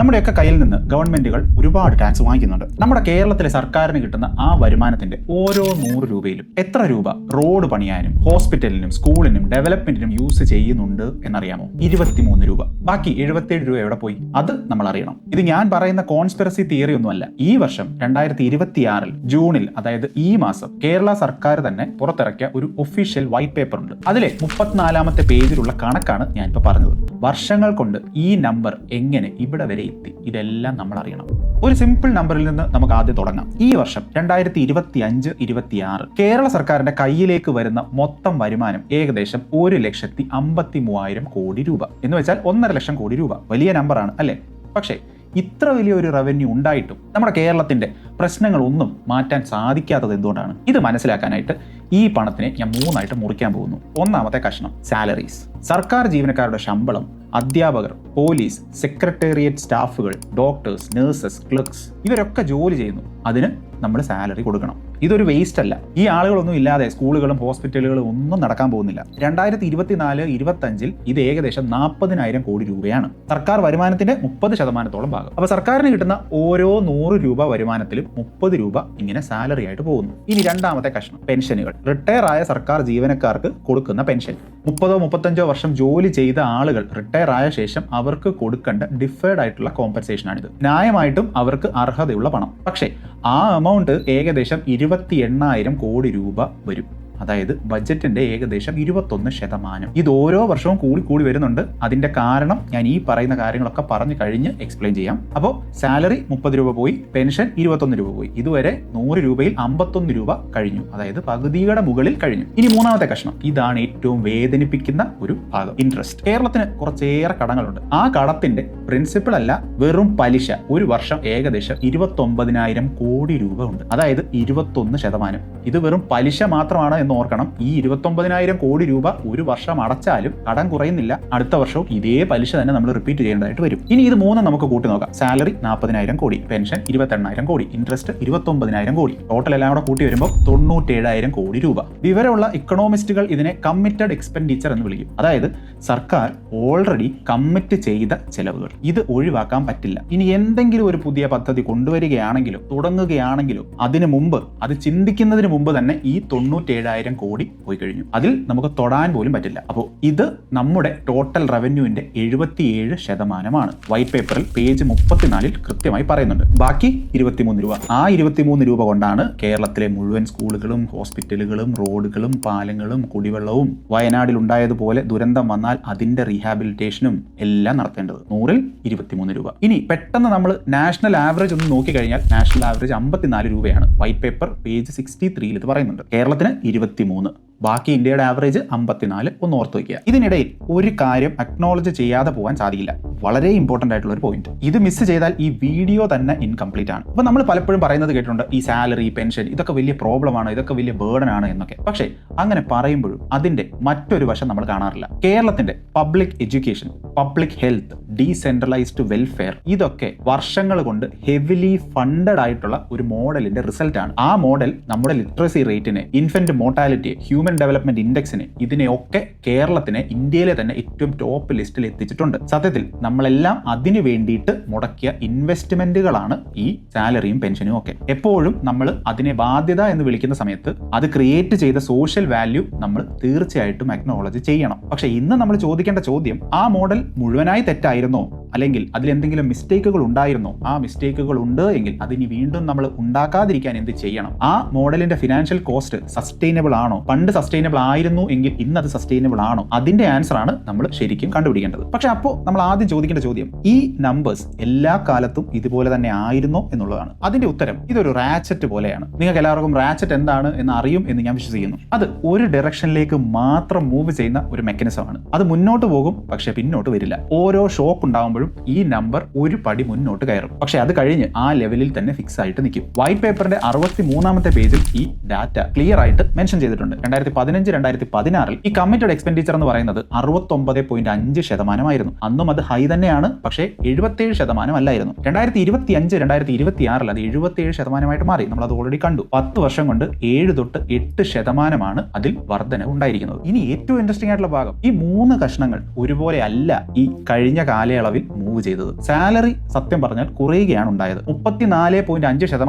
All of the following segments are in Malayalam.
നമ്മുടെയൊക്കെ കയ്യിൽ നിന്ന് ഗവൺമെന്റുകൾ ഒരുപാട് ടാക്സ് വാങ്ങിക്കുന്നുണ്ട്. നമ്മുടെ കേരളത്തിലെ സർക്കാരിന് കിട്ടുന്ന ആ വരുമാനത്തിന്റെ ഓരോ 100 രൂപയിലും എത്ര രൂപ റോഡ് പണിയാനും ഹോസ്പിറ്റലിനും സ്കൂളിനും ഡെവലപ്മെന്റിനും യൂസ് ചെയ്യുന്നുണ്ട് എന്നറിയാമോ? 23 രൂപ. ബാക്കി 77 രൂപ എവിടെ പോയി? അത് നമ്മൾ അറിയണം. ഇത് ഞാൻ പറയുന്ന കോൺസ്പിറസി തിയറി ഒന്നുമല്ല. ഈ വർഷം 2026 ജൂണിൽ, അതായത് ഈ മാസം, കേരള സർക്കാർ തന്നെ പുറത്തിറക്കിയ ഒരു ഒഫീഷ്യൽ വൈറ്റ് പേപ്പർ ഉണ്ട്. അതിലെ 34ാമത്തെ പേജിലുള്ള കണക്കാണ് ഞാൻ ഇപ്പൊ പറഞ്ഞത്. വർഷങ്ങൾ കൊണ്ട് ഈ നമ്പർ എങ്ങനെ ഇവിടെ വരെ എത്തി, ഇതെല്ലാം നമ്മൾ അറിയണം. ഒരു സിമ്പിൾ നമ്പറിൽ നിന്ന് നമുക്ക് ആദ്യം തുടങ്ങാം. ഈ വർഷം 2025-26 കേരള സർക്കാരിന്റെ കയ്യിലേക്ക് വരുന്ന മൊത്തം വരുമാനം ഏകദേശം 1,53,000 കോടി രൂപ. എന്ന് വെച്ചാൽ 1.5 ലക്ഷം കോടി രൂപ. വലിയ നമ്പറാണ് അല്ലേ? പക്ഷേ ഇത്ര വലിയൊരു റവന്യൂ ഉണ്ടായിട്ടും നമ്മുടെ കേരളത്തിന്റെ പ്രശ്നങ്ങളൊന്നും മാറ്റാൻ സാധിക്കാത്തത് എന്തുകൊണ്ടാണ്? ഇത് മനസ്സിലാക്കാനായിട്ട് ഈ പണത്തിനെ ഞാൻ 3ആയിട്ട് മുറിക്കാൻ പോകുന്നു. ഒന്നാമത്തെ കഷ്ണം സാലറീസ്. സർക്കാർ ജീവനക്കാരുടെ ശമ്പളം, അധ്യാപകർ, പോലീസ്, സെക്രട്ടേറിയറ്റ് സ്റ്റാഫുകൾ, ഡോക്ടേഴ്സ്, നഴ്സസ്, ക്ലർക്സ്, ഇവരൊക്കെ ജോലി ചെയ്യുന്നു. അതിന് നമ്മൾ സാലറി കൊടുക്കണം. ഇതൊരു വേസ്റ്റ് അല്ല. ഈ ആളുകളൊന്നും ഇല്ലാതെ സ്കൂളുകളും ഹോസ്പിറ്റലുകളും ഒന്നും നടക്കാൻ പോകുന്നില്ല. 2024-25 ഇത് ഏകദേശം 40,000 കോടി രൂപയാണ്. സർക്കാർ വരുമാനത്തിന്റെ 30% ഭാഗം. അപ്പൊ സർക്കാരിന് കിട്ടുന്ന ഓരോ 100 രൂപ വരുമാനത്തിലും 30 രൂപ ഇങ്ങനെ സാലറി ആയിട്ട് പോകുന്നു. ഇനി രണ്ടാമത്തെ കഷ്ണം പെൻഷനുകൾ. റിട്ടയർ ആയ സർക്കാർ ജീവനക്കാർക്ക് കൊടുക്കുന്ന പെൻഷൻ. 30-35 വർഷം ജോലി ചെയ്ത ആളുകൾ റിട്ടയർ ആയ ശേഷം അവർക്ക് കൊടുക്കേണ്ട ഡിഫേർഡ് ആയിട്ടുള്ള കോമ്പൻസേഷൻ ആണിത്. ന്യായമായിട്ടും അവർക്ക് അർഹതയുള്ള പണം. പക്ഷേ ആ എമൗണ്ട് ഏകദേശം 28,000 കോടി രൂപ വരും. അതായത് ബഡ്ജറ്റിന്റെ ഏകദേശം 21%. ഇത് ഓരോ വർഷവും കൂടി വരുന്നുണ്ട്. അതിന്റെ കാരണം ഞാൻ ഈ പറയുന്ന കാര്യങ്ങളൊക്കെ പറഞ്ഞു കഴിഞ്ഞ് എക്സ്പ്ലെയിൻ ചെയ്യാം. അപ്പോൾ സാലറി 30 രൂപ പോയി, പെൻഷൻ 21 രൂപ പോയി. ഇതുവരെ 100 രൂപയിൽ 51 രൂപ കഴിഞ്ഞു. അതായത് പകുതിയുടെ മുകളിൽ കഴിഞ്ഞു. ഇനി മൂന്നാമത്തെ കഷ്ണം, ഇതാണ് ഏറ്റവും വേദനിപ്പിക്കുന്ന ഒരു ഭാഗം, ഇൻട്രസ്റ്റ്. കേരളത്തിന് കുറച്ചേറെ കടങ്ങളുണ്ട്. ആ കടത്തിന്റെ പ്രിൻസിപ്പിൾ അല്ല, വെറും പലിശ ഒരു വർഷം ഏകദേശം 29,000 കോടി രൂപ ഉണ്ട്. അതായത് 21%. ഇത് വെറും പലിശ മാത്രമാണ് എന്ന് ഓർക്കണം. ഈ 29,000 കോടി രൂപ ഒരു വർഷം അടച്ചാലും കടം കുറയുന്നില്ല. അടുത്ത വർഷവും ഇതേ പലിശ തന്നെ നമ്മൾ റിപ്പീറ്റ് ചെയ്യേണ്ടതായിട്ട് വരും. ഇനി ഇത് മൂന്നും നമുക്ക് കൂട്ടി നോക്കാം. സാലറി 40,000 കോടി, പെൻഷൻ 28,000 കോടി, ഇൻട്രസ്റ്റ് 29,000 കോടി. ടോട്ടൽ എല്ലാം കൂടെ കൂട്ടി വരുമ്പോൾ 97,000 കോടി രൂപ. വിവരമുള്ള ഇക്കണോമിസ്റ്റുകൾ ഇതിനെ കമ്മിറ്റഡ് എക്സ്പെൻഡിച്ചർ എന്ന് വിളിക്കും. അതായത് സർക്കാർ ഓൾറെഡി കമ്മിറ്റ് ചെയ്ത ചെലവുകൾ. ഇത് ഒഴിവാക്കാൻ പറ്റില്ല. ഇനി എന്തെങ്കിലും ഒരു പുതിയ പദ്ധതി കൊണ്ടുവരികയാണെങ്കിലും തുടങ്ങുകയാണെങ്കിലും അതിന് മുമ്പ്, അത് ചിന്തിക്കുന്നതിന് മുമ്പ് തന്നെ ഈ 97,000 കോടി പോയി കഴിഞ്ഞു. അതിൽ നമുക്ക് തൊടാൻ പോലും പറ്റില്ല. അപ്പോൾ ഇത് നമ്മുടെ ടോട്ടൽ റവന്യൂവിന്റെ 77%. വൈറ്റ് പേപ്പറിൽ പേജ് 34 കൃത്യമായി പറയുന്നുണ്ട്. ബാക്കി 23 രൂപ. ആ 23 രൂപ കൊണ്ടാണ് കേരളത്തിലെ മുഴുവൻ സ്കൂളുകളും ഹോസ്പിറ്റലുകളും റോഡുകളും പാലങ്ങളും കുടിവെള്ളവും വയനാടിൽ ഉണ്ടായതുപോലെ ദുരന്തം വന്നാൽ അതിന്റെ റീഹാബിലിറ്റേഷനും എല്ലാം നടത്തേണ്ടത്. 100ൽ 23 രൂപ. ഇനി പെട്ടെന്ന് നമ്മൾ നാഷണൽ ആവറേജ് ഒന്ന് നോക്കിക്കഴിഞ്ഞാൽ നാഷണൽ ആവറേജ് 54 രൂപയാണ്. വൈറ്റ് പേപ്പർ പേജ് 63 ഇത് പറയുന്നുണ്ട്. കേരളത്തിന് 23, ബാക്കി ഇന്ത്യയുടെ ആവറേജ് 54. ഒന്ന് ഓർത്ത് വയ്ക്കുക. ഇതിനിടയിൽ ഒരു കാര്യം അക്നോളജ് ചെയ്യാതെ പോകാൻ സാധിക്കില്ല. വളരെ ഇമ്പോർട്ടന്റ് ആയിട്ടുള്ള ഒരു പോയിന്റ്. ഇത് മിസ് ചെയ്താൽ ഈ വീഡിയോ തന്നെ ഇൻകംപ്ലീറ്റ് ആണ്. അപ്പൊ നമ്മൾ പലപ്പോഴും പറയുന്നത് കേട്ടിട്ടുണ്ട്, ഈ സാലറി, പെൻഷൻ ഇതൊക്കെ വലിയ പ്രോബ്ലമാണ്, ഇതൊക്കെ വലിയ ബേർഡൻ ആണ് എന്നൊക്കെ. പക്ഷേ അങ്ങനെ പറയുമ്പോഴും അതിന്റെ മറ്റൊരു വശം നമ്മൾ കാണാറില്ല. കേരളത്തിന്റെ public education, public health, decentralised welfare ഇതൊക്കെ വർഷങ്ങൾ കൊണ്ട് ഹെവിലി ഫണ്ടഡ് ആയിട്ടുള്ള ഒരു മോഡലിന്റെ റിസൾട്ട് ആണ്. ആ മോഡൽ നമ്മുടെ ലിറ്ററസി റേറ്റിനെ, ഇൻഫന്റ് മോർട്ടാലിറ്റി, ഹ്യൂമൻ ഡെവലപ്മെന്റ് ഇൻഡെക്സിനെ, ഇതിനെയൊക്കെ കേരളത്തിനെ ഇന്ത്യയിലെ തന്നെ ഏറ്റവും ടോപ്പ് ലിസ്റ്റിൽ എത്തിച്ചിട്ടുണ്ട്. സത്യത്തിൽ നമ്മളെല്ലാം അതിനു വേണ്ടിയിട്ട് മുടക്കിയ ഇൻവെസ്റ്റ്മെന്റുകളാണ് ഈ സാലറിയും പെൻഷനും ഒക്കെ. എപ്പോഴും നമ്മൾ അതിനെ ബാധ്യത എന്ന് വിളിക്കുന്ന സമയത്ത് അത് ക്രിയേറ്റ് ചെയ്ത സോഷ്യൽ വാല്യൂ നമ്മൾ തീർച്ചയായിട്ടും അക്നോളജ് ചെയ്യണം. പക്ഷെ ഇന്ന് നമ്മൾ ചോദിക്കേണ്ട ചോദ്യം, ആ മോഡൽ മുഴുവനായി തെറ്റായിരുന്നോ, അല്ലെങ്കിൽ അതിലെന്തെങ്കിലും മിസ്റ്റേക്കുകൾ ഉണ്ടായിരുന്നോ? ആ മിസ്റ്റേക്കുകൾ ഉണ്ട് എങ്കിൽ അതിനി വീണ്ടും നമ്മൾ ഉണ്ടാക്കാതിരിക്കാൻ എന്ത് ചെയ്യണം? ആ മോഡലിന്റെ ഫിനാൻഷ്യൽ കോസ്റ്റ് സസ്റ്റൈനബിൾ ആണോ? പണ്ട് സസ്റ്റൈനബിൾ ആയിരുന്നു എങ്കിൽ ഇന്ന് അത് സസ്റ്റൈനബിൾ ആണോ? അതിന്റെ ആൻസർ ആണ് നമ്മൾ ശരിക്കും കണ്ടുപിടിക്കേണ്ടത്. പക്ഷെ അപ്പോൾ നമ്മൾ ആദ്യം ചോദിക്കേണ്ട ചോദ്യം, ഈ നമ്പേഴ്സ് എല്ലാ കാലത്തും ഇതുപോലെ തന്നെ ആയിരുന്നോ എന്നുള്ളതാണ്. അതിന്റെ ഉത്തരം ഇതൊരു റാച്ചറ്റ് പോലെയാണ്. നിങ്ങൾക്ക് എല്ലാവർക്കും റാച്ചറ്റ് എന്താണ് എന്ന് അറിയും എന്ന് ഞാൻ വിശ്വസിക്കുന്നു. അത് ഒരു ഡയറക്ഷനിലേക്ക് മാത്രം മൂവ് ചെയ്യുന്ന ഒരു മെക്കാനിസമാണ്. അത് മുന്നോട്ട് പോകും, പക്ഷെ പിന്നോട്ട് വരില്ല. ഓരോ ഷോക്ക് ഉണ്ടാകുമ്പോഴും ഈ നമ്പർ ഒരു പടി മുന്നോട്ട് കയറും. പക്ഷെ അത് കഴിഞ്ഞ് ആ ലെവലിൽ തന്നെ ഫിക്സ് ആയിട്ട് നിൽക്കും. വൈറ്റ് പേപ്പറിന്റെ 63ാമത്തെ പേജിൽ ഈ ഡാറ്റ ക്ലിയർ ആയിട്ട് മെൻഷൻ ചെയ്തിട്ടുണ്ട്. 2015-2016 ഈ കമ്മിറ്റഡ് എക്സ്പെൻഡിച്ചർ എന്ന് പറയുന്നത് 69.5% അന്നും അത് ഹൈ തന്നെയാണ്. പക്ഷേ 77% അല്ലായിരുന്നു. 2025-2026 അത് 77% മാറി. നമ്മൾ അത് ഓൾറെഡി കണ്ടു. 10 വർഷം കൊണ്ട് 7 തൊട്ട് 8% അതിൽ വർധന ഉണ്ടായിരിക്കുന്നത്. ഇനി ഏറ്റവും ഇൻട്രസ്റ്റിംഗ് ആയിട്ടുള്ള ഭാഗം, ഈ 3 കഷ്ണങ്ങൾ ഒരുപോലെ അല്ല ഈ കഴിഞ്ഞ കാലയളവിൽ മൂവ് ചെയ്തത്. സാലറി സത്യം പറഞ്ഞാൽ കുറയുകയാണ് ഉണ്ടായത്. 34.5%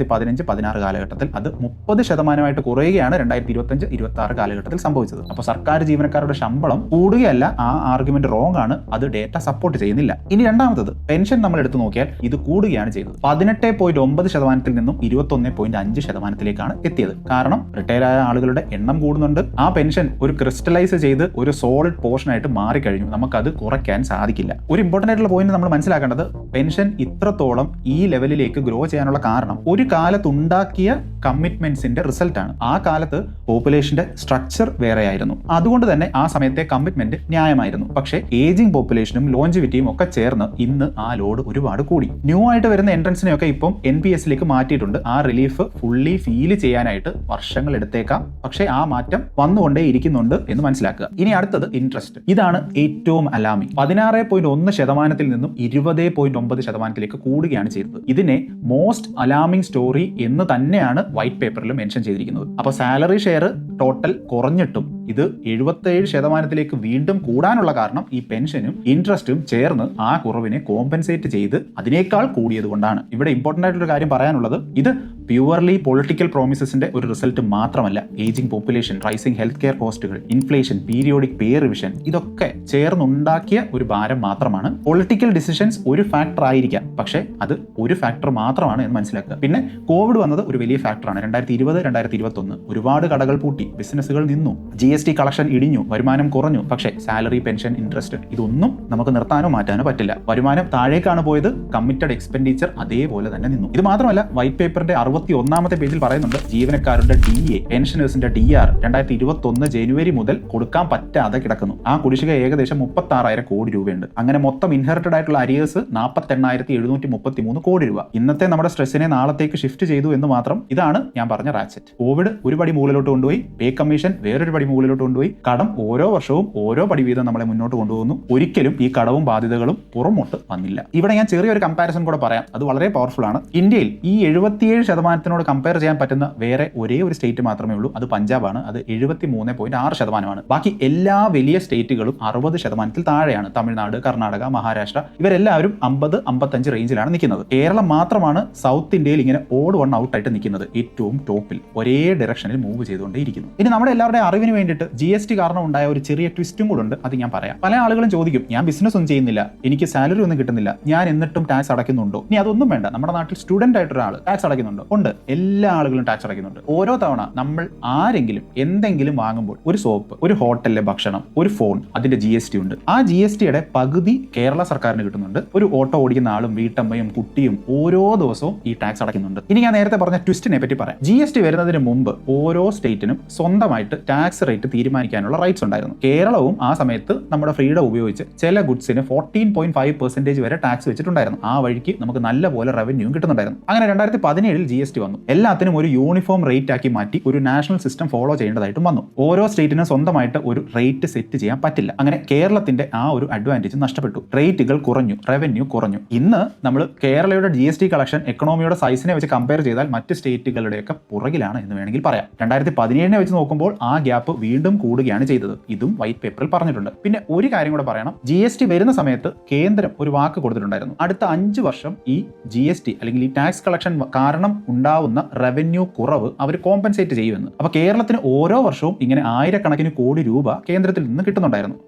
2015-16 കാലഘട്ടത്തിൽ. അത് 30% കുറയുകയാണ് 2025-26 കാലഘട്ടത്തിൽ സംഭവിച്ചത്. അപ്പോൾ സർക്കാർ ജീവനക്കാരുടെ ശമ്പളം കൂടുകയല്ല, ആ ആർഗ്യുമെന്റ് റോങ് ആണ്, അത് ഡേറ്റ സപ്പോർട്ട് ചെയ്യുന്നില്ല. ഇനി രണ്ടാമത്തത് പെൻഷൻ നമ്മൾ എടുത്തു നോക്കിയാൽ ഇത് കൂടുകയാണ് ചെയ്തത്. 18.9% നിന്നും 21.5%-ലേക്കാണ് എത്തിയത്. കാരണം റിട്ടയർ ആയ ആളുകളുടെ എണ്ണം കൂടുന്നുണ്ട്. ആ പെൻഷൻ ഒരു ക്രിസ്റ്റലൈസ് ചെയ്ത് ഒരു സോളിഡ് പോർഷൻ ആയിട്ട് മാറിക്കഴിഞ്ഞു. നമുക്കത് കുറയ്ക്കാൻ സാധിക്കില്ല. ഒരു ഇമ്പോർട്ടന്റ് ആയിട്ടുള്ള പോയിന്റ് നമ്മൾ മനസ്സിലാക്കേണ്ടത്, പെൻഷൻ ഇത്രത്തോളം ഈ ലെവലിലേക്ക് ഗ്രോ ചെയ്യാനുള്ള കാരണം ഒരു കാലത്ത് ഉണ്ടാക്കിയ കമ്മിറ്റ്മെന്റ്സിന്റെ റിസൾട്ട് ആണ്. ആ കാലത്ത് പോപ്പുലേഷന്റെ സ്ട്രക്ചർ വേറെയായിരുന്നു. അതുകൊണ്ട് തന്നെ ആ സമയത്തെ കമ്മിറ്റ്മെന്റ് ന്യായമായിരുന്നു. പക്ഷേ ഏജിംഗ് പോപ്പുലേഷനും ലോഞ്ചിവിറ്റിയും ഒക്കെ ചേർന്ന് ഇന്ന് ആ ലോഡ് ഒരുപാട് കൂടി. ന്യൂ ആയിട്ട് വരുന്ന എൻട്രൻസിനെയൊക്കെ ഇപ്പം NPS-ലേക്ക് മാറ്റിയിട്ടുണ്ട്. ആ റിലീഫ് ഫുള്ളി ഫീൽ ചെയ്യാനായിട്ട് വർഷങ്ങൾ എടുത്തേക്കാം. പക്ഷേ ആ മാറ്റം വന്നുകൊണ്ടേ ഇരിക്കുന്നുണ്ട് എന്ന് മനസ്സിലാക്കുക. ഇനി അടുത്തത് ഇൻട്രസ്റ്റ്. ഇതാണ് ഏറ്റവും അലാമിംഗ്. 16.1% നിന്നും 20.9%-ലേക്ക് കൂടുകയാണ് ചെയ്തത്. ഇതിനെ മോസ്റ്റ് അലാമിംഗ് സ്റ്റോറി എന്ന് തന്നെയാണ് വൈറ്റ് പേപ്പറിൽ മെൻഷൻ ചെയ്തിരിക്കുന്നത്. അപ്പോൾ സാലറി ഷെയർ ടോട്ടൽ കുറഞ്ഞിട്ടും ഇത് 77%-ലേക്ക് വീണ്ടും കൂടാനുള്ള കാരണം ഈ പെൻഷനും ഇൻട്രസ്റ്റും ചേർന്ന് ആ കുറവിനെ കോമ്പൻസേറ്റ് ചെയ്ത് അതിനേക്കാൾ കൂടിയത് കൊണ്ടാണ്. ഇവിടെ ഇമ്പോർട്ടന്റ് ആയിട്ടൊരു കാര്യം പറയാനുള്ളത്, ഇത് പ്യുവർലി പൊളിറ്റിക്കൽ പ്രോമിസസിന്റെ ഒരു റിസൾട്ട് മാത്രമല്ല. Ageing population, rising health care കോസ്റ്റുകൾ, ഇൻഫ്ലേഷൻ, പീരിയോഡിക് പേ റിവിഷൻ, ഇതൊക്കെ ചേർന്നുണ്ടാക്കിയ ഒരു ഭാരം മാത്രമാണ്. പൊളിറ്റിക്കൽ ഡിസിഷൻസ് ഒരു ഫാക്ടർ ആയിരിക്കാം, പക്ഷേ അത് ഒരു ഫാക്ടർ മാത്രമാണ് എന്ന് മനസ്സിലാക്കുക. പിന്നെ കോവിഡ് വന്നത് ഒരു വലിയ ഫാക്ടറാണ്. 2020-2021 ഒരുപാട് കടകൾ പൂട്ടി, ബിസിനസ്സുകൾ നിന്നു, GST കളക്ഷൻ ഇടിഞ്ഞു, വരുമാനം കുറഞ്ഞു. പക്ഷേ സാലറി, പെൻഷൻ, ഇൻട്രസ്റ്റ് ഇതൊന്നും നമുക്ക് നിർത്താനോ മാറ്റാനോ പറ്റില്ല. വരുമാനം താഴേക്കാണ് പോയത്, കമ്മിറ്റഡ് എക്സ്പെൻഡിച്ചർ അതേപോലെ തന്നെ നിന്നു. ഇത് മാത്രമല്ല, വൈറ്റ് പേപ്പറിന്റെ 61-ാമത്തെ പേജിൽ പറയുന്നുണ്ട്, ജീവനക്കാരുടെ DA, പെൻഷനേഴ്സിന്റെ DR 2021 ജനുവരി മുതൽ കൊടുക്കാൻ പറ്റാതെ കിടക്കുന്നു. ആ കുടിശ്ശിക ഏകദേശം 36,000 കോടി രൂപയുണ്ട്. അങ്ങനെ മൊത്തം ഇൻഹെറിറ്റഡ് ആയിട്ടുള്ള അരിയേഴ്സ് 48,733 കോടി രൂപ. ഇന്നത്തെ നമ്മുടെ സ്ട്രെസ്സിനെ നാളത്തേക്ക് ഷിഫ്റ്റ് ചെയ്തു എന്ന് മാത്രം. ഇതാണ് ഞാൻ പറഞ്ഞ റാച്ചറ്റ്. കോവിഡ് ഒരു പടി മുകളിലോട്ട് കൊണ്ടുപോയി, പേ കമ്മീഷൻ വേറൊരു പടി മുകളിലോട്ട് കൊണ്ടുപോയി, കടം ഓരോ വർഷവും ഓരോ പടി വീതം നമ്മളെ മുന്നോട്ട് കൊണ്ടുപോകുന്നു. ഒരിക്കലും ഈ കടവും ബാധ്യതകളും പുറമോട്ട് വന്നില്ല. ഇവിടെ ഞാൻ ചെറിയൊരു കമ്പാരിസൺ കൂടെ പറയാം, അത് വളരെ പവർഫുൾ ആണ്. ഇന്ത്യയിൽ ഈ 77%-നോട് കമ്പയർ ചെയ്യാൻ പറ്റുന്ന വേറെ ഒരേ ഒരു സ്റ്റേറ്റ് മാത്രമേ ഉള്ളൂ, അത് പഞ്ചാബാണ്. അത് 73.6%. ബാക്കി എല്ലാ വലിയ സ്റ്റേറ്റുകളും 60%-ൽ താഴെയാണ്. തമിഴ്നാട്, കർണാടക, മഹാരാഷ്ട്ര ഇവരെല്ലാവരും 50-55 റേഞ്ചിലാണ് നിൽക്കുന്നത്. കേരളം മാത്രമാണ് സൗത്ത് ഇന്ത്യയിൽ ഇങ്ങനെ ഓഡ് വൺ ഔട്ട് ആയിട്ട് നിൽക്കുന്നത്, ഏറ്റവും ടോപ്പിൽ, ഒരേ ഡയറക്ഷനിൽ മൂവ് ചെയ്തുകൊണ്ടേയിരിക്കുന്നു. ഇനി നമ്മുടെ എല്ലാവരുടെ അറിവിന് വേണ്ടിയിട്ട് GST കാരണം ഉണ്ടായ ഒരു ചെറിയ ട്വിസ്റ്റും കൂടെ ഉണ്ട്, അത് ഞാൻ പറയാം. പല ആളുകളും ചോദിക്കും, ഞാൻ ബിസിനസ് ഒന്നും ചെയ്യുന്നില്ല, എനിക്ക് സാലറി ഒന്നും കിട്ടുന്നില്ല, ഞാൻ എന്നിട്ടും ടാക്സ് അടയ്ക്കുന്നുണ്ടോ? ഇനി അതൊന്നും വേണ്ട. നമ്മുടെ നാട്ടിൽ സ്റ്റുഡന്റ് ആയിട്ടൊരാൾ ടാക്സ് അടയ്ക്കുന്നുണ്ടോ? ഉണ്ട്. എല്ലാ ആളുകളും ടാക്സ് അടയ്ക്കുന്നുണ്ട്. ഓരോ തവണ നമ്മൾ ആരെങ്കിലും എന്തെങ്കിലും വാങ്ങുമ്പോൾ, ഒരു സോപ്പ്, ഒരു ഹോട്ടലിലെ ഭക്ഷണം, ഒരു ഫോൺ, അതിന്റെ GST ഉണ്ട്. ആ GSTയുടെ പകുതി കേരള സർക്കാരിന് കിട്ടുന്നുണ്ട്. ഒരു ഓട്ടോ ഓടിക്കുന്ന ആളും വീട്ടമ്മയും കുട്ടിയും ഓരോ ദിവസവും ഈ ടാക്സ് അടയ്ക്കുന്നുണ്ട്. ഇനി ഞാൻ നേരത്തെ പറഞ്ഞ ട്വിസ്റ്റിനെ പറ്റി പറയാം. GST വരുന്നതിന് മുമ്പ് ഓരോ സ്റ്റേറ്റിനും സ്വന്തമായിട്ട് ടാക്സ് റേറ്റ് തീരുമാനിക്കാനുള്ള റൈറ്റ്സ് ഉണ്ടായിരുന്നു. കേരളവും ആ സമയത്ത് നമ്മുടെ ഫ്രീഡം ഉപയോഗിച്ച് ചില ഗുഡ്സിന് 14.5% വരെ ടാക്സ് വെച്ചിട്ടുണ്ടായിരുന്നു. ആ വഴിക്ക് നമുക്ക് നല്ല പോലെ റവന്യൂ കിട്ടുന്നുണ്ടായിരുന്നു. അങ്ങനെ 2017-ൽ GST വന്നു. എല്ലാത്തിനും ഒരു യൂണിഫോം റേറ്റ് ആക്കി മാറ്റി ഒരു നാഷണൽ സിസ്റ്റം ഫോളോ ചെയ്യേണ്ടതായിട്ടും വന്നു. ഓരോ സ്റ്റേറ്റിനും സ്വന്തമായിട്ട് ഒരു റേറ്റ് സെറ്റ് ചെയ്യാൻ പറ്റില്ല. അങ്ങനെ കേരളത്തിന്റെ ആ ഒരു അഡ്വാൻറ്റേജ് നഷ്ടപ്പെട്ടു. റേറ്റുകൾ കുറഞ്ഞു, റവന്യൂ കുറഞ്ഞു. ഇന്ന് നമ്മൾ കേരളയുടെ GST കളക്ഷൻ എക്കണോമിയുടെ സൈസിനെ വെച്ച് കമ്പയർ ചെയ്താൽ മറ്റ് സ്റ്റേറ്റുകളുടെയൊക്കെ പുറകിലാണ് എന്ന് വേണമെങ്കിൽ പറയാം. 2017-നെ വെച്ച് നോക്കുമ്പോൾ ആ ഗ്യാപ്പ് വീണ്ടും കൂടുകയാണ് ചെയ്തത്. ഇതും വൈറ്റ് പേപ്പറിൽ പറഞ്ഞിട്ടുണ്ട്. പിന്നെ ഒരു കാര്യം കൂടെ പറയണം, GST വരുന്ന സമയത്ത് കേന്ദ്രം ഒരു വാക്ക് കൊടുത്തിട്ടുണ്ടായിരുന്നു, അടുത്ത 5 വർഷം ഈ GST അല്ലെങ്കിൽ ഈ ടാക്സ് കളക്ഷൻ കാരണം ഉണ്ടാവുന്ന റവന്യൂ കുറവ് അവർ കോമ്പൻസേറ്റ് ചെയ്യുമെന്ന്. അപ്പൊ കേരളത്തിന് ഓരോ വർഷവും ഇങ്ങനെ ആയിരക്കണക്കിന് കോടി രൂപ കേന്ദ്രത്തിൽ നിന്ന് കിട്ടുന്നുണ്ടായിരുന്നു.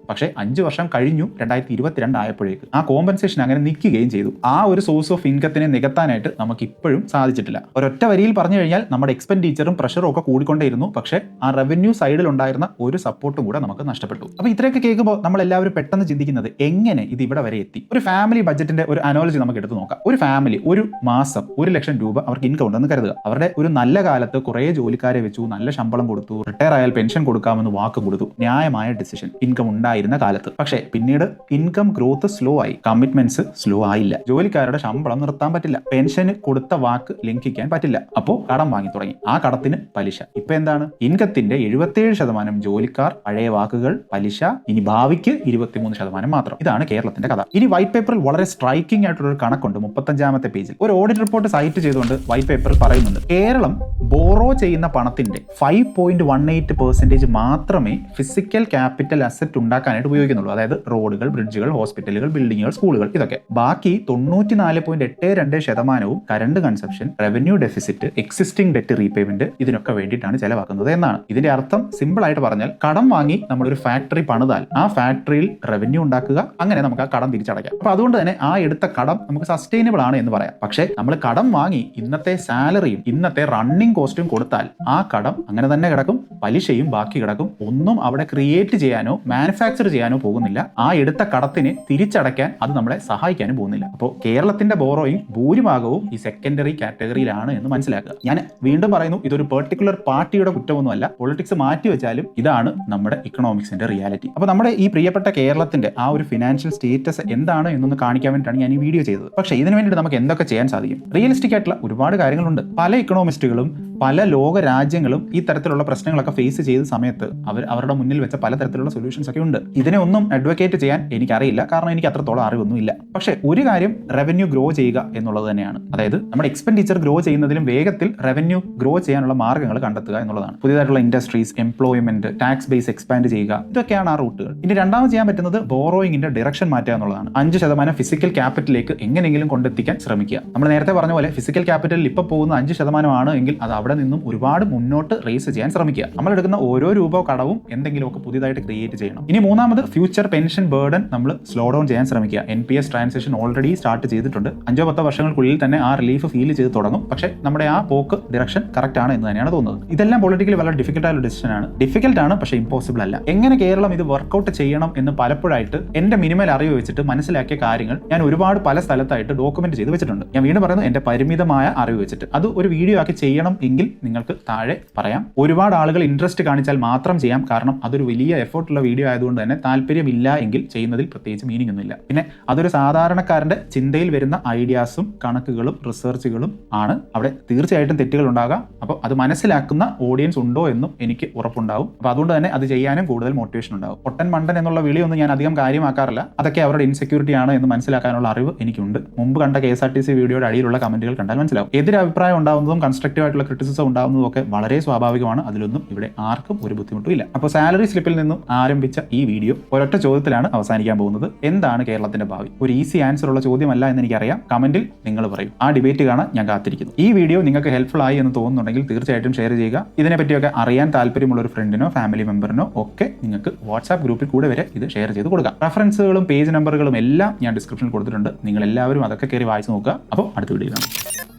പക്ഷേ 5 വർഷം കഴിഞ്ഞു 2022 ആയപ്പോഴേക്ക് ആ കോമ്പൻസേഷൻ അങ്ങനെ നിൽക്കുകയും ചെയ്തു. ആ ഒരു സോഴ്സ് ഓഫ് ഇൻകത്തിനെ നികത്താനായിട്ട് നമുക്ക് ഇപ്പോഴും സാധിച്ചിട്ടില്ല. ഒരൊറ്റ വരിയിൽ പറഞ്ഞു കഴിഞ്ഞാൽ നമ്മുടെ എക്സ്പെൻഡിച്ചറും പ്രഷറും ഒക്കെ കൂടിക്കൊണ്ടേയിരുന്നു. പക്ഷേ ആ റവന്യൂ സൈഡിൽ ഉണ്ടായിരുന്ന ഒരു സപ്പോർട്ടും കൂടെ നമുക്ക് നഷ്ടപ്പെട്ടു. അപ്പോൾ ഇത്രയൊക്കെ കേൾക്കുമ്പോൾ നമ്മൾ എല്ലാവരും പെട്ടെന്ന് ചിന്തിക്കുന്നത്, എങ്ങനെ ഇത് ഇവിടെ വരെ എത്തി? ഒരു ഫാമിലി ബഡ്ജറ്റിന്റെ ഒരു അനോളജി നമുക്ക് എടുത്ത് നോക്കാം. ഒരു ഫാമിലി ഒരു മാസം 1 ലക്ഷം രൂപ അവർക്ക് ഇൻകം ഉണ്ടെന്ന് കരുതുക. അവരുടെ ഒരു നല്ല കാലത്ത് കുറേ ജോലിക്കാരെ വെച്ചു, നല്ല ശമ്പളം കൊടുത്തു, റിട്ടയർ ആയാൽ പെൻഷൻ കൊടുക്കാമെന്ന് വാക്ക് കൊടുത്തു. ന്യായമായ ഡിസിഷൻ, ഇൻകം ഉണ്ടായിരുന്ന കാലത്ത്. പക്ഷേ പിന്നീട് ഇൻകം ഗ്രോത്ത് സ്ലോ ആയി, കമ്മിറ്റ്മെന്റ്സ് സ്ലോ ആയില്ല. ജോലിക്കാരുടെ ശമ്പളം നിർത്താൻ പറ്റില്ല, പെൻഷന് കൊടുത്ത വാക്ക് ലംഘിക്കാൻ പറ്റില്ല. അപ്പോൾ കടം വാങ്ങി തുടങ്ങി. ആ കടത്തിന് പലിശ. ഇപ്പൊ എന്താണ്? ഇൻകത്തിന്റെ 77% ജോലിക്കാർ, പഴയ വാക്കുകൾ, പലിശ, ഇനി ഭാവിക്ക് 23% മാത്രം. ഇതാണ് കേരളത്തിന്റെ കഥ. ഇനി വൈറ്റ് പേപ്പറിൽ വളരെ സ്ട്രൈക്കിംഗ് ആയിട്ടുള്ള ഒരു കണക്കുണ്ട് 35-ാമത്തെ പേജിൽ. ഒരു ഓഡിറ്റ് റിപ്പോർട്ട് സൈറ്റ് ചെയ്തുകൊണ്ട് വൈറ്റ് പേപ്പർ പേപ്പറിൽ പറയുന്നുണ്ട്. കേരളം ബോറോ ചെയ്യുന്ന പണത്തിന്റെ 5.18% മാത്രമേ ഫിസിക്കൽ ക്യാപിറ്റൽ അസറ്റ് ഉണ്ടാക്കാനായിട്ട് ഉപയോഗിക്കുന്നുള്ളൂ. അതായത് റോഡുകൾ, ബ്രിഡ്ജുകൾ, ഹോസ്പിറ്റലുകൾ, ബിൽഡിങ്ങുകൾ, സ്കൂളുകൾ, ഇതൊക്കെ. ബാക്കി 94.82% current consumption, revenue deficit, existing debt repayment ഇതിനൊക്കെ വേണ്ടിയിട്ടാണ് ചെലവാക്കുന്നത് എന്നാണ്. ഇതിന്റെ അർത്ഥം സിമ്പിൾ ആയിട്ട് പറഞ്ഞാൽ, കടം വാങ്ങി നമ്മളൊരു ഫാക്ടറി പണിതാൽ ആ ഫാക്ടറിയിൽ റവന്യൂ ഉണ്ടാക്കുക, അങ്ങനെ നമുക്ക് ആ കടം തിരിച്ചടയ്ക്കാം. അപ്പൊ അതുകൊണ്ട് തന്നെ ആ എടുത്ത കടം നമുക്ക് സസ്റ്റൈനബിൾ ആണ് എന്ന് പറയാം. പക്ഷേ നമ്മൾ കടം വാങ്ങി ഇന്നത്തെ സാലറിയും ഇന്നത്തെ റണ്ണിങ് കോസ്റ്റും കൊടുത്താൽ ആ കടം അങ്ങനെ തന്നെ കിടക്കും, പലിശയും ബാക്കി കിടക്കും. ഒന്നും അവിടെ ക്രിയേറ്റ് ചെയ്യാനോ മാനുഫാക്ചർ ചെയ്യാനോ പോകുന്നില്ല. ആ എടുത്ത കടത്തിന് തിരിച്ചടയ്ക്കാൻ അത് നമ്മളെ സഹായിക്കാനും പോകുന്നില്ല. അപ്പോൾ കേരളത്തിന്റെ ബോറോയിങ് ഭൂരിഭാഗവും ഈ സെക്കൻഡറി കാറ്റഗറിയിലാണ് എന്ന് മനസ്സിലാക്കുക. ഞാൻ വീണ്ടും പറയുന്നു, ഇതൊരു പെർട്ടിക്കുലർ പാർട്ടിയുടെ കുറ്റമൊന്നുമല്ല. പൊളിറ്റിക്സ് മാറ്റി വെച്ചാലും ഇതാണ് നമ്മുടെ ഇക്കണോമിക്സിന്റെ റിയാലിറ്റി. അപ്പോൾ നമ്മുടെ ഈ പ്രിയപ്പെട്ട കേരളത്തിന്റെ ആ ഒരു ഫിനാൻഷ്യൽ സ്റ്റേറ്റസ് എന്താണ് എന്നൊന്ന് കാണിക്കാൻ വേണ്ടിയിട്ടാണ് ഞാൻ ഈ വീഡിയോ ചെയ്തത്. പക്ഷേ ഇതിനു വേണ്ടിയിട്ട് നമുക്ക് എന്തൊക്കെ ചെയ്യാൻ സാധിക്കും? റിയലിസ്റ്റിക് ആയിട്ടുള്ള ഒരുപാട് കാര്യങ്ങളുണ്ട്. പല ഇക്കണോമിസ്റ്റുകളും പല ലോക രാജ്യങ്ങളും ഈ തരത്തിലുള്ള പ്രശ്നങ്ങളൊക്കെ ഫേസ് ചെയ്ത സമയത്ത് അവരുടെ മുന്നിൽ വെച്ച പലതരത്തിലുള്ള സൊല്യൂഷൻസ് ഒക്കെ ഉണ്ട്. ഇതിനെ ഒന്നും അഡ്വക്കേറ്റ് ചെയ്യാൻ എനിക്കറിയില്ല, കാരണം എനിക്ക് അത്രത്തോളം അറിവൊന്നുമില്ല. പക്ഷേ ഒരു കാര്യം റവന്യൂ ഗ്രോ ചെയ്യുക എന്നുള്ളത് തന്നെയാണ്. അതായത് നമ്മുടെ എക്സ്പെൻഡിച്ചർ ഗ്രോ ചെയ്യുന്നതിലും വേഗത്തിൽ റവന്യൂ ഗ്രോ ചെയ്യാനുള്ള മാർഗ്ഗങ്ങൾ കണ്ടെത്തുക എന്നുള്ളതാണ്. പുതിയതായിട്ടുള്ള industries, employment, tax base expand ചെയ്യുക, ഇതൊക്കെയാണ് ആ റൂട്ടുകൾ. ഇനി രണ്ടാമത് ചെയ്യാൻ പറ്റുന്നത് ബോറോയിങ്ങിന്റെ ഡയറക്ഷൻ മാറ്റുക എന്നുള്ളതാണ്. 5% ഫിസിക്കൽ ക്യാപിറ്റലിലേക്ക് എങ്ങനെയെങ്കിലും കൊണ്ടെത്തിക്കാൻ ശ്രമിക്കുക. നമ്മൾ നേരത്തെ പറഞ്ഞ പോലെ ഫിസിക്കൽ ക്യാപിറ്റലിൽ ഇപ്പോൾ പോകുന്ന 5% ആണ് എങ്കിൽ അത് അവിടെ നിന്നും ഒരുപാട് മുന്നോട്ട് റേസ് ചെയ്യാൻ ശ്രമിക്കുക. നമ്മൾ എടുക്കുന്ന ഓരോ രൂപ കടവും എന്തെങ്കിലുമൊക്കെ പുതിയതായിട്ട് ക്രിയേറ്റ് ചെയ്യണം. ഇനി മൂന്നാമത് ഫ്യൂച്ചർ പെൻഷൻ ബേർഡൻ നമ്മൾ സ്ലോ ഡൗൺ ചെയ്യാൻ ശ്രമിക്കുക. NPS ട്രാൻസാക്ഷൻ ഓൾറെഡി സ്റ്റാർട്ട് ചെയ്തിട്ടുണ്ട്. 5-10 വർഷങ്ങൾക്കുള്ളിൽ തന്നെ ആ റിലീഫ് ഫീൽ ചെയ്ത് തുടങ്ങും. പക്ഷേ നമ്മുടെ ആ പോക്ക് ഡയറക്ഷൻ കറക്റ്റ് ആണ് എന്ന് തന്നെയാണ് തോന്നുന്നത്. ഇതെല്ലാം പൊളിറ്റിക്കലി വളരെ ഡിഫിക്കൽട്ട് ആയ ഡിസിഷൻ ആണ്. ഡിഫിക്കൽട്ട് ആണ്, പക്ഷേ ഇമ്പോസിബിൾ അല്ല. എങ്ങനെ കേരളം ഇത് വർക്കൗട്ട് ചെയ്യണം എന്ന് പലപ്പോഴായിട്ട് എന്റെ മിനിമൽ അറിവ് വെച്ചിട്ട് മനസ്സിലാക്കിയ കാര്യങ്ങൾ ഞാൻ ഒരുപാട് പല സ്ഥലത്തായിട്ട് ഡോക്യുമെന്റ് ചെയ്ത് വെച്ചിട്ടുണ്ട്. ഞാൻ വീണ്ടും പറയുന്നു, എന്റെ പരിമിതമായ അറിവ് വെച്ചിട്ട് അത് ഒരു വീഡിയോ ആക്കി ചെയ്യണം എങ്കിൽ നിങ്ങൾക്ക് താഴെ പറയാം. ഒരുപാട് ആളുകൾ ഇൻട്രസ്റ്റ് കാണിച്ചാൽ മാത്രം ചെയ്യാം, കാരണം അതൊരു വലിയ എഫേർട്ടുള്ള വീഡിയോ ആയതുകൊണ്ട് തന്നെ താല്പര്യമില്ല എങ്കിൽ ചെയ്യുന്നതിൽ പ്രത്യേകിച്ച് മീനിങ് ഒന്നുമില്ല. പിന്നെ അതൊരു സാധാരണക്കാരന്റെ ചിന്തയിൽ വരുന്ന ഐഡിയാസും കണക്കുകളും റിസർച്ചുകളും ആണ്. അവിടെ തീർച്ചയായിട്ടും തെറ്റുകൾ ഉണ്ടാകാം. അപ്പോൾ അത് മനസ്സിലാക്കുന്ന ഓഡിയൻസ് ഉണ്ടോ എന്നും എനിക്ക് ഉറപ്പുണ്ടാവും. അപ്പോൾ അതുകൊണ്ട് തന്നെ അത് ചെയ്യാനും കൂടുതൽ മോട്ടിവേഷൻ ഉണ്ടാവും. പൊട്ടൻ മണ്ടൻ എന്നുള്ള വിളിയൊന്നും ഞാൻ അധികം കാര്യമാക്കാറില്ല. അതൊക്കെ അവരുടെ ഇൻസെക്യൂരിറ്റി ആണ് എന്ന് മനസ്സിലാക്കാനുള്ള അറിവ് എനിക്കുണ്ട്. മുമ്പ് കണ്ട KSRTC വീഡിയോയുടെ അടിയിലുള്ള കമന്റുകൾ കണ്ടാൽ മനസ്സിലാവും. എതിരഭിപ്രായം ഉണ്ടാകുന്നതും കൺസ്ട്രക്റ്റീവ് ആയിട്ടുള്ള ക്രിറ്റിസിസം ഉണ്ടാകുന്നതും ഒക്കെ വളരെ സ്വാഭാവികമാണ്. അതിലൊന്നും ഇവിടെ ആർക്കും ഒരു ബുദ്ധിമുട്ടും ഇല്ല. അപ്പോൾ സാലറി സ്ലിപ്പിൽ നിന്നും ആരംഭിച്ച ഈ വീഡിയോ ഒരൊറ്റ ചോദ്യത്തിലാണ് അവസാനിക്കാൻ പോകുന്നത്. എന്താണ് കേരളത്തിന്റെ ഭാവി? ഒരു ഈസി ആൻസർ ഉള്ള ചോദ്യമല്ല എന്ന് എനിക്കറിയാം. കമന്റിൽ നിങ്ങൾ പറയും. ആ ഡിബേറ്റ് കാണാൻ ഞാൻ കാത്തിരിക്കുന്നു. ഈ വീഡിയോ നിങ്ങൾക്ക് ഹെൽപ്ഫുൾ ആയി എന്ന് തോന്നുന്നുണ്ടെങ്കിൽ തീർച്ചയായിട്ടും ഷെയർ ചെയ്യുക. ഇതിനെപ്പറ്റിയൊക്കെ അറിയാൻ താല്പര്യമുള്ള ഒരു ഫ്രണ്ടിനോ ഫാമിലി മെമ്പറിനോ ഒക്കെ നിങ്ങൾക്ക് വാട്സാപ്പ് ഗ്രൂപ്പിൽ കൂടെ വരെ ഇത് ഷെയർ ചെയ്ത് കൊടുക്കാം. റെഫറൻസുകളും പേജ് നമ്പറുകളും എല്ലാം ഞാൻ ഡിസ്ക്രിപ്ഷനിൽ കൊടുത്തിട്ടുണ്ട്. നിങ്ങൾ എല്ലാവരും അതൊക്കെ കയറി വായിച്ച് നോക്കുക. അപ്പോൾ അടുത്ത വീഡിയോ കാണാം.